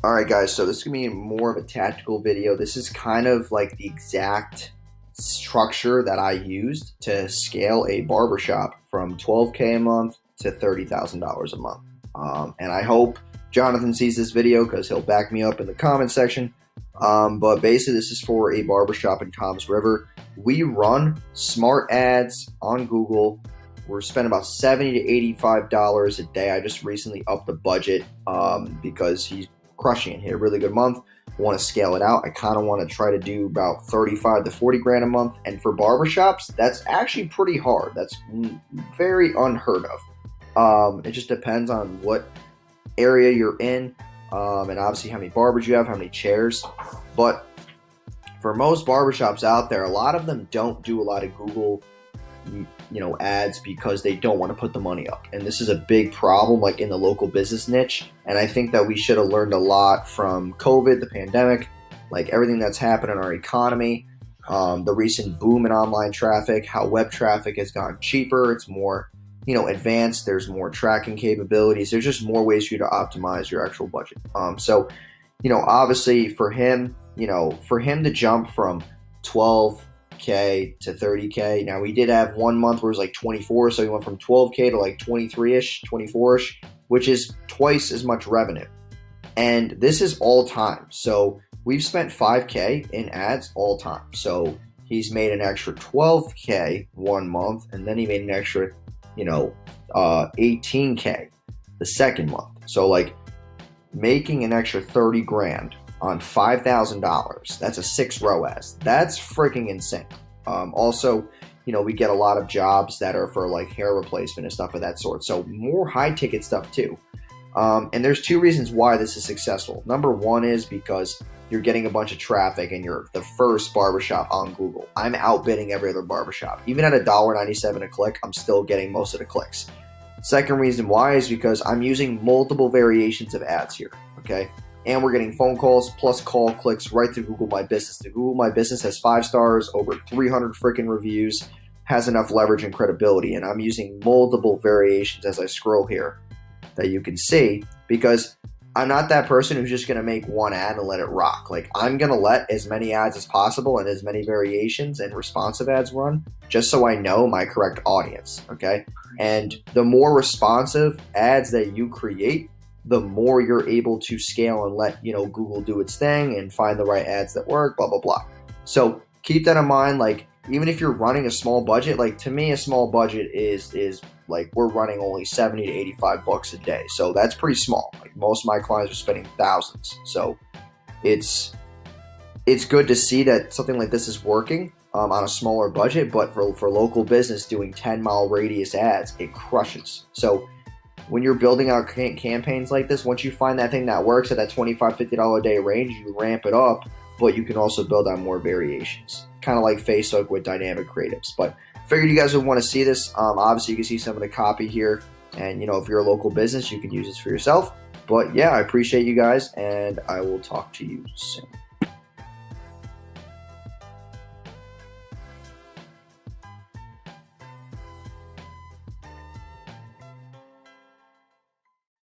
Alright guys, so this is going to be more of a tactical video. This is kind of like the exact structure that I used to scale a barbershop from 12K a month to $30,000 a month. And I hope Jonathan sees this video because he'll back me up in the comment section. But basically this is for a barbershop in Toms River. We run smart ads on Google. We're spending about $70 to $85 a day. I just recently upped the budget because he's crushing it. He had a really good month. Want to scale it out. I kind of want to try to do about 35 to 40 grand a month. And for barbershops, that's actually pretty hard. That's very unheard of. It just depends on what area you're in, and obviously how many barbers you have, how many chairs. But for most barbershops out there, a lot of them don't do a lot of Google ads because they don't want to put the money up. And this is a big problem like in the local business niche. And I think that we should have learned a lot from COVID, the pandemic, like everything that's happened in our economy, the recent boom in online traffic, how web traffic has gotten cheaper. It's more, advanced. There's more tracking capabilities. There's just more ways for you to optimize your actual budget. Obviously for him to jump from 12K to 30K. Now we did have one month where it was like 24, so he went from 12K to like 23ish, 24ish, which is twice as much revenue. And this is all time. So we've spent 5K in ads all time. So he's made an extra 12K one month, and then he made an extra, 18K the second month. So like making an extra 30 grand on $5,000. That's a 6 ROAS. That's freaking insane. Also, we get a lot of jobs that are for like hair replacement and stuff of that sort. So more high ticket stuff too. And there's two reasons why this is successful. Number one is because you're getting a bunch of traffic and you're the first barbershop on Google. I'm outbidding every other barbershop. Even at $1.97 a click, I'm still getting most of the clicks. Second reason why is because I'm using multiple variations of ads here, okay? And we're getting phone calls plus call clicks right to Google My Business. The Google My Business has 5 stars, over 300 freaking reviews, has enough leverage and credibility. And I'm using multiple variations as I scroll here that you can see, because I'm not that person who's just going to make one ad and let it rock. Like, I'm going to let as many ads as possible and as many variations and responsive ads run just so I know my correct audience, okay? And the more responsive ads that you create, the more you're able to scale and let, Google do its thing and find the right ads that work, blah, blah, blah. So keep that in mind. Like, even if you're running a small budget, like to me, a small budget is like we're running only 70 to 85 bucks a day. So that's pretty small. Like most of my clients are spending thousands. So it's good to see that something like this is working on a smaller budget, but for local business doing 10-mile radius ads, it crushes. So when you're building out campaigns like this, once you find that thing that works at that $25, $50 a day range, you ramp it up, but you can also build on more variations. Kind of like Facebook with dynamic creatives. But figured you guys would want to see this. Obviously, you can see some of the copy here. And, if you're a local business, you can use this for yourself. But, yeah, I appreciate you guys, and I will talk to you soon.